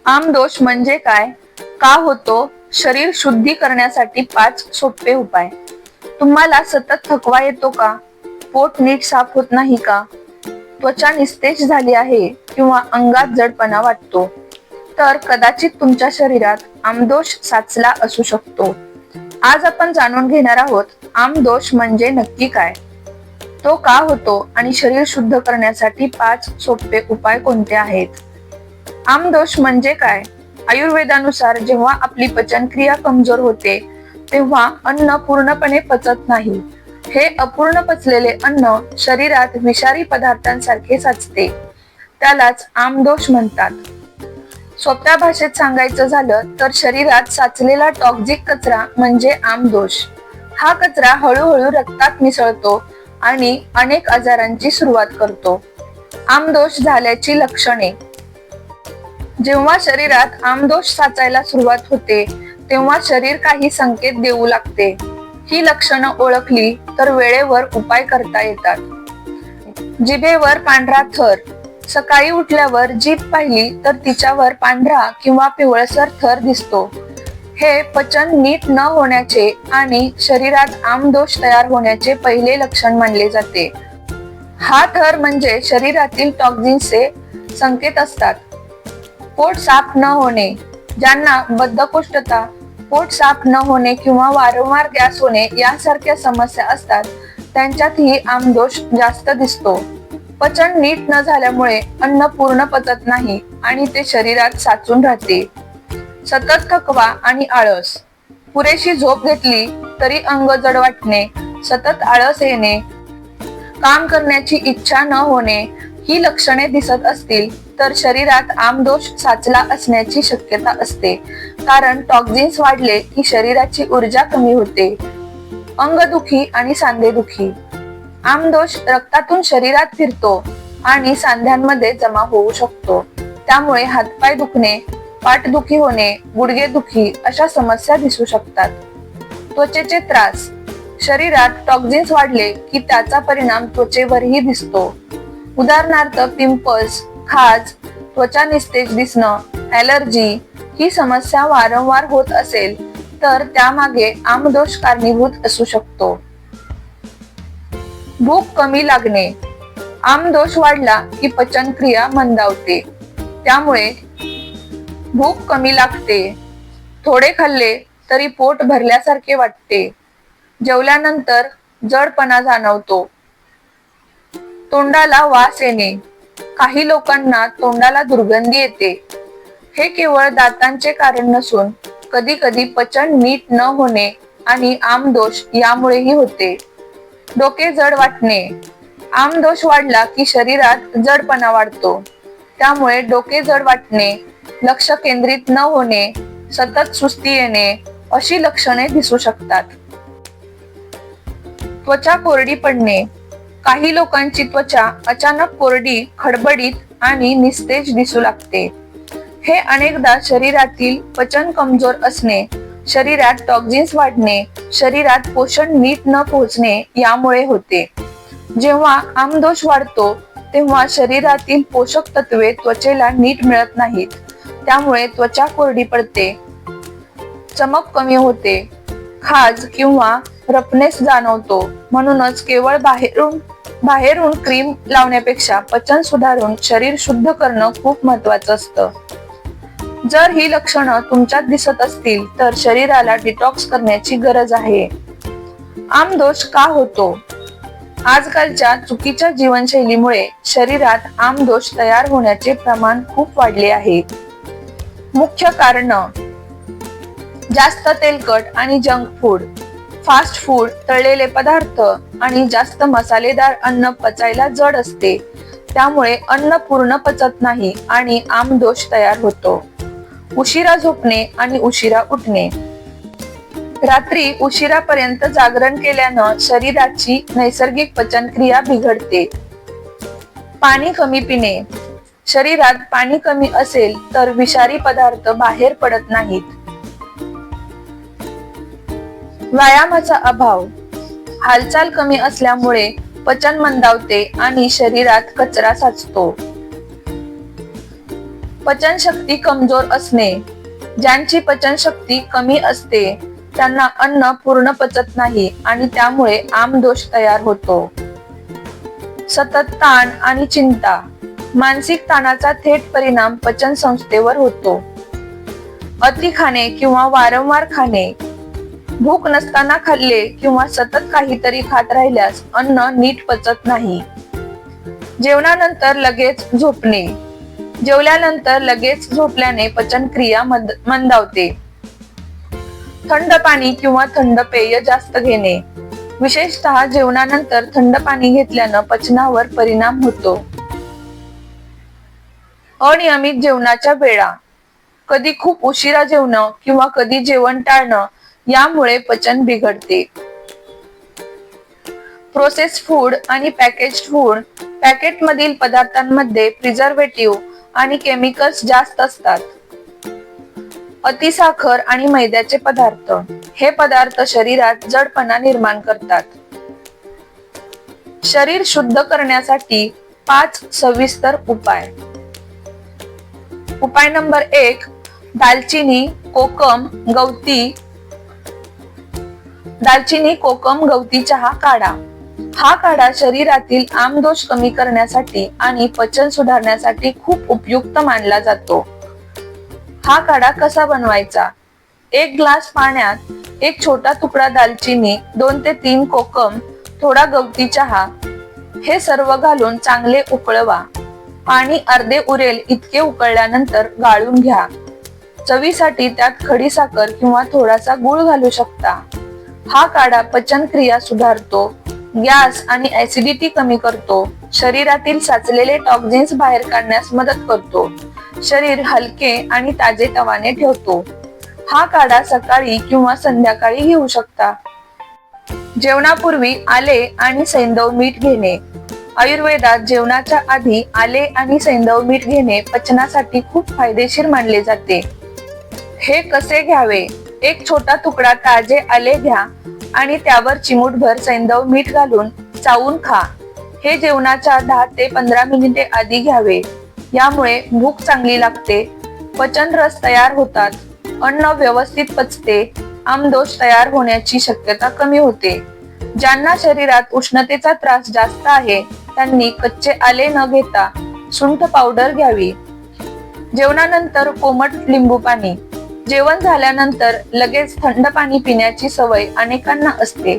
आमदोष म्हणजे काय, का होतो, शरीर शुद्धी करण्यासाठी 5 सोपे उपाय. तुम्हाला सतत थकवा येतो का? पोट नीट साफ होत नाही का? त्वचा निस्तेज झाली आहे किंवा अंगात जडपणा वाटतो, तर कदाचित तुमच्या शरीरात आमदोष साचला असू शकतो. आज आपण जाणून घेणार आहोत आमदोष म्हणजे नक्की काय, तो का होतो आणि शरीर शुद्ध करण्यासाठी 5 सोपे उपाय कोणते आहेत. आमदोष म्हणजे काय? आयुर्वेदानुसार जेव्हा आपली पचनक्रिया कमजोर होते तेव्हा अन्न पूर्णपणे पचत नाही. हे अपूर्ण पचलेले अन्न शरीरात विषारी पदार्थांसारखे साचते, त्यालाच आमदोष म्हणतात. सोप्या भाषेत सांगायचं झालं तर शरीरात साचलेला टॉक्झिक कचरा म्हणजे आमदोष. हा कचरा हळूहळू रक्तात मिसळतो आणि अनेक आजारांची सुरुवात करतो. आमदोष झाल्याची लक्षणे. जेव्हा शरीरात आमदोष साचायला सुरुवात होते तेव्हा शरीर काही संकेत देऊ लागते. ही लक्षणं ओळखली तर वेळेवर उपाय करता येतात. जिभेवर पांढरा थर. सकाळी उठल्यावर जीभ पाहिली तर तिच्यावर पांढरा किंवा पिवळसर थर दिसतो. हे पचन नीट न होण्याचे आणि शरीरात आमदोष तयार होण्याचे पहिले लक्षण मानले जाते. हा थर म्हणजे शरीरातील टॉक्झिन्सचे संकेत असतात. पोट साफ न होणे. ज्यांना बद्धकोष्ठता, पोट साफ न होणे किंवा वारंवार गॅस होणे यासारख्या समस्या असतात त्यांच्यातही आमदोष जास्त दिसतो. पचन नीट न झाल्यामुळे अन्न पूर्ण पचत नाही आणि ते शरीरात साचून राहते. सतत थकवा आणि आळस. पुरेशी झोप घेतली तरी अंग जड वाटणे, सतत आळस येणे, काम करण्याची इच्छा न होणे ही लक्षणे दिसत असतील तर शरीरात आमदोष साचला असण्याची शक्यता असते. कारण टॉक्झिन्स वाढले की शरीराची ऊर्जा कमी होते. अंगदुखी आणि सांधेदुखी. आमदोष रक्तातून शरीरात फिरतो आणि सांध्यांमध्ये जमा होऊ शकतो. त्यामुळे हातपाय दुखणे, पाठदुखी होणे, गुडघेदुखी अशा समस्या दिसू शकतात. त्वचेचे त्रास. शरीरात टॉक्झिन्स वाढले की त्याचा परिणाम त्वचेवरही दिसतो. उदाहरणार्थ पिंपल्स, खाज, त्वचा निस्तेज दिसणं, ॲलर्जी ही समस्या वारंवार होत असेल तर त्यामागे आमदोष कारणीभूत असू शकतो. भूक कमी लागणे. आमदोष वाढला की पचनक्रिया मंदावते, त्यामुळे भूक कमी लागते. थोडे खाल्ले तरी पोट भरल्यासारखे वाटते. जेवल्यानंतर जडपणा जाणवतो. तोंडाला वास येणे. काही लोकांना तोंडाला दुर्गंधी येते. हे केवळ दातांचे कारण नसून कधी कधी पचन नीट न होणे आणि आमदोष यामुळेही होते. डोके जड वाटणे. आमदोष वाढला की शरीरात जडपणा वाढतो, त्यामुळे डोके जड वाटणे, लक्ष केंद्रित न होणे, सतत सुस्ती येणे अशी लक्षणे दिसू शकतात. त्वचा कोरडी पडणे. काही लोकांची त्वचा अचानक कोरडी, खडबडीत आणि निस्तेज दिसू लागते. हे अनेकदा शरीरातील पचन कमजोर असणे, शरीरात टॉक्झिन्स वाढणे, शरीरात पोषण नीट न पोहोचणे यामुळे होते. जेव्हा आमदोष वाढतो तेव्हा शरीरातील पोषक तत्वे त्वचेला नीट मिळत नाहीत, त्यामुळे त्वचा कोरडी पडते, चमक कमी होते, खाज किंवा रफनेस जाणवतो. म्हणूनच केवळ बाहेरून क्रीम लावण्यापेक्षा पचन सुधारून शरीर शुद्ध करणं खूप महत्वाचं असतं. जर ही लक्षणं तुमच्यात दिसत असतील तर शरीराला डिटॉक्स करण्याची गरज आहे. आमदोष का होतो? आजकालच्या चुकीच्या जीवनशैलीमुळे शरीरात आमदोष तयार होण्याचे प्रमाण खूप वाढले आहे. मुख्य कारण: जास्त तेलकट आणि जंक फूड, फास्ट फूड, तळलेले पदार्थ आणि जास्त मसालेदार अन्न पचायला जड असते, त्यामुळे अन्न पूर्ण पचत नाही आणि आमदोष तयार होतो. उशिरा झोपणे आणि उशिरा उठणे. रात्री उशिरापर्यंत जागरण केल्यानं शरीराची नैसर्गिक पचनक्रिया बिघडते. पाणी कमी पिणे. शरीरात पाणी कमी असेल तर विषारी पदार्थ बाहेर पडत नाहीत. व्यायामाचा अभाव. हालचाल कमी असल्यामुळे पचन मंदावते आणि शरीरात कचरा साचतो. पचनशक्ती कमजोर असणे. ज्यांची पचनशक्ती कमी असते त्यांना अन्न पूर्ण पचत नाही आणि त्यामुळे आमदोष तयार होतो. सतत ताण आणि चिंता. मानसिक ताणाचा थेट परिणाम पचन संस्थेवर होतो. अति खाणे किंवा वारंवार खाणे. भूक नसताना खाल्ले किंवा सतत काहीतरी खात राहिल्यास अन्न नीट पचत नाही. जेवणानंतर लगेच झोपणे. जेवल्यानंतर लगेच झोपल्याने पचनक्रिया मंदावते. थंड पाणी किंवा थंड पेय जास्त घेणे. विशेषतः जेवणानंतर थंड पाणी घेतल्यानं पचनावर परिणाम होतो. अनियमित जेवणाच्या वेळा. कधी खूप उशिरा जेवणं किंवा कधी जेवण टाळणं यामुळे पचन बिघडते. प्रोसेस्ड फूड आणि पॅकेज्ड फूड. पॅकेटमधील पदार्थांमध्ये प्रिझर्वेटिव्ह आणि केमिकल्स जास्त असतात. अतिसाखर आणि मैद्याचे पदार्थ. हे पदार्थ शरीरात जडपणा निर्माण करतात. शरीर शुद्ध करण्यासाठी 5 सविस्तर उपाय. उपाय नंबर 1. दालचिनी, कोकम, गवती चहा काढा. हा काढा शरीरातील आमदोष कमी करण्यासाठी आणि पचन सुधारण्यासाठी खूप उपयुक्त मानला जातो. हा काढा कसा बनवायचा? 1 ग्लास पाण्यात 1 छोटा तुकडा दालचिनी, 2 ते 3 कोकम, थोडा गवती चहा हे सर्व घालून चांगले उकळवा. पाणी अर्धे उरेल इतके उकळल्यानंतर गाळून घ्या. चवीसाठी त्यात खडीसाखर किंवा थोडासा गूळ घालू शकता. हा काढा पचनक्रिया सुधारतो, गॅस आणि ऍसिडिटी कमी करतो, शरीरातील साचलेले टॉक्झिन्स बाहेर काढण्यास मदत करतो, शरीर हलके आणि ताजेतवाने ठेवतो. हा काढा सकाळी किंवा संध्याकाळी घेऊ शकता. जेवणापूर्वी आले आणि सैंधव मीठ घेणे. आयुर्वेदात जेवणाच्या आधी आले आणि सैंधव मीठ घेणे पचनासाठी खूप फायदेशीर मानले जाते. हे कसे घ्यावे? 1 छोटा तुकडा ताजे आले घ्या आणि त्यावर चिमूटभर सैंधव मीठ घालून चावून खा. हे जेवणाच्या 10 ते 15 मिनिटे आधी घ्यावे. यामुळे भूक चांगली लागते, पचन रस तयार होतात, अन्न व्यवस्थित पचते, आमदोष तयार होण्याची शक्यता कमी होते. ज्यांना शरीरात उष्णतेचा त्रास जास्त आहे त्यांनी कच्चे आले न घेता सुंठ पावडर घ्यावी. जेवणानंतर कोमट लिंबू पाणी. जेवण झाल्यानंतर लगेच थंड पाणी पिण्याची सवय अनेकांना असते,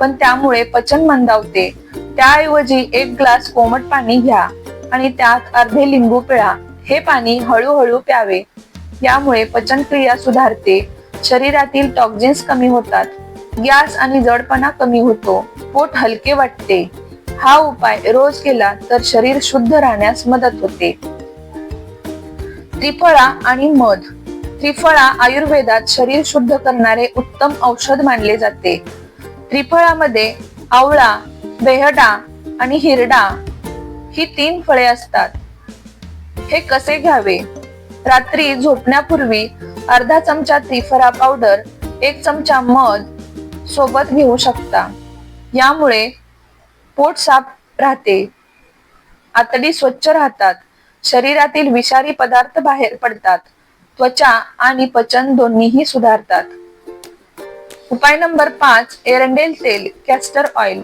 पण त्यामुळे पचन मंदावते. त्याऐवजी 1 ग्लास कोमट पाणी घ्या आणि त्यात अर्धे लिंबू पिळा. हे पाणी हळूहळू प्यावे. यामुळे पचनक्रिया सुधारते, शरीरातील टॉक्झिन्स कमी होतात, गॅस आणि जडपणा कमी होतो, पोट हलके वाटते. हा उपाय रोज केला तर शरीर शुद्ध राहण्यास मदत होते. त्रिफळा आणि मध. त्रिफळा आयुर्वेदात शरीर शुद्ध करणारे उत्तम औषध मानले जाते. त्रिफळामध्ये आवळा, बेहडा आणि हिरडा ही 3 फळे असतात. हे कसे घ्यावे? रात्री झोपण्यापूर्वी अर्धा चमचा त्रिफळा पावडर, 1 चमचा मध सोबत घेऊ शकता. यामुळे पोट साफ राहते, आतडी स्वच्छ राहतात, शरीरातील विषारी पदार्थ बाहेर पडतात, त्वचा आणि पचन दोन्हीही सुधारतात. उपाय नंबर 5. एरंडेल तेल, कॅस्टर ऑइल.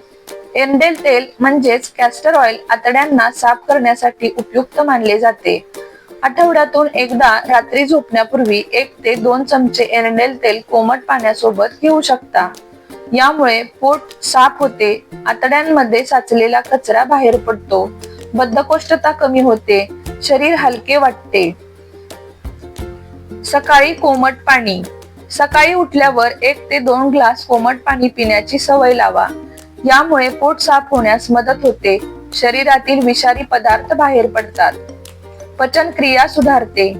एरंडेल तेल म्हणजेच कॅस्टर ऑइल आतड्यांना साफ करण्यासाठी उपयुक्त मानले जाते. आठवड्यातून एकदा रात्री झोपण्यापूर्वी 1 ते 2 चमचे एरंडेल तेल कोमट पाण्यासोबत घेऊ शकता. यामुळे पोट साफ होते, आतड्यांमध्ये साचलेला कचरा बाहेर पडतो, बद्धकोष्ठता कमी होते, शरीर हलके वाटते. सकाळी कोमट पाणी. सकाळी उठल्यावर 1 ते 2 ग्लास कोमट पाणी पिण्याची सवय लावा. यामुळे पोट साफ होण्यास मदत होते, शरीरातील विषारी पदार्थ बाहेर पडतात, पचन क्रिया सुधारते.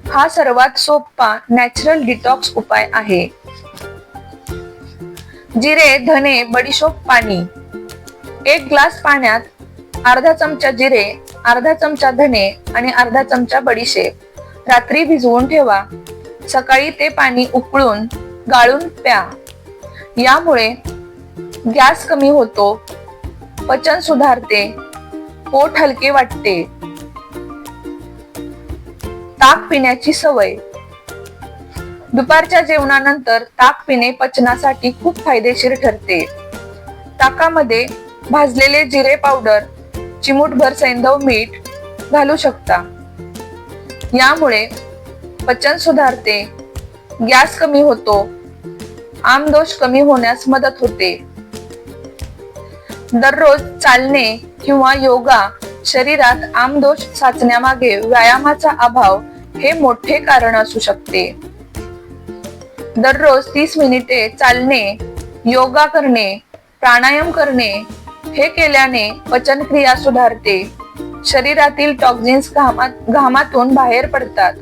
हा सर्वात सोपा नॅचरल डिटॉक्स उपाय आहे. जिरे, धने, बडीशोप पाणी. 1 ग्लास पाण्यात अर्धा चमचा जिरे, अर्धा चमचा धने आणि अर्धा चमचा बडीशेप रात्री भिजवून ठेवा. सकाळी ते पाणी उकळून गाळून प्या. यामुळे गॅस कमी होतो, पचन सुधारते, पोट हलके वाटते. ताक पिण्याची सवय. दुपारच्या जेवणानंतर ताक पिणे पचनासाठी खूप फायदेशीर ठरते. ताकामध्ये भाजलेले जिरे पावडर, चिमूटभर सैंधव मीठ घालू शकता. यामुळे पचन सुधारते, गॅस कमी होतो, आमदोष कमी होण्यास मदत होते. दररोज चालणे किंवा योगा शरीरात आमदोष साचण्यामागे व्यायामाचा अभाव हे मोठे कारण असू शकते. दररोज 30 मिनिटे चालणे, योगा करणे, प्राणायाम करणे हे केल्याने पचनक्रिया सुधारते. शरीरातील टॉक्झिन्स घामातून बाहेर पडतात.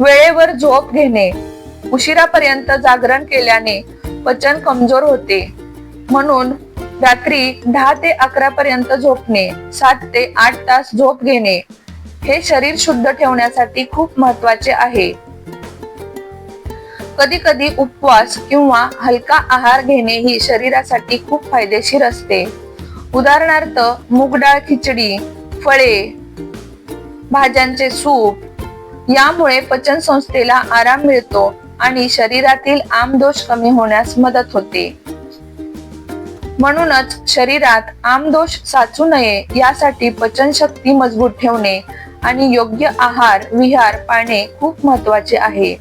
वेळेवर झोप घेणे. उशिरापर्यंत जागरण केल्याने पचन कमजोर होते. म्हणून रात्री 10 ते 11 पर्यंत झोपणे, 7 ते 8 तास झोप घेणे हे शरीर शुद्ध ठेवण्यासाठी खूप महत्वाचे आहे. कधी कधी उपवास किंवा हलका आहार घेणे ही शरीरासाठी खूप फायदेशीर असते. उदाहरणार्थ मूग डाळ खिचडी, फळे, भाज्यांचे सूप. यामुळे पचन संस्थेला आराम मिळतो आणि शरीरातील आमदोष कमी होण्यास मदत होते. म्हणूनच शरीरात आमदोष साचू नये यासाठी पचनशक्ती मजबूत ठेवणे आणि योग्य आहार विहार पाळणे खूप महत्वाचे आहे.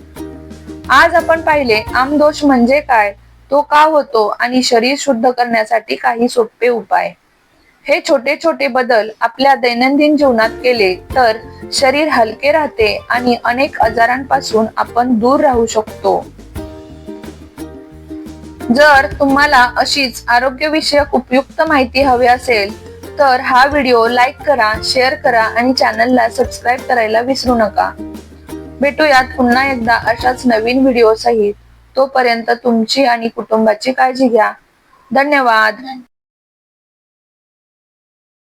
आज आपण पाहिले आमदोष म्हणजे काय, तो का होतो आणि शरीर शुद्ध करण्यासाठी काही सोपे उपाय. हे छोटे छोटे बदल आपल्या दैनंदिन जीवनात केले तर शरीर हलके राहते आणि अनेक आजारांपासून आपण दूर राहू शकतो. जर तुम्हाला अशीच आरोग्यविषयक उपयुक्त माहिती हवी असेल तर हा व्हिडिओ लाईक करा, शेअर करा आणि चॅनलला सबस्क्राईब करायला विसरू नका. भेटूयात पुन्हा एकदा अशाच नवीन व्हिडिओ सहित. तोपर्यंत तुमची आणि कुटुंबाची काळजी घ्या. धन्यवाद.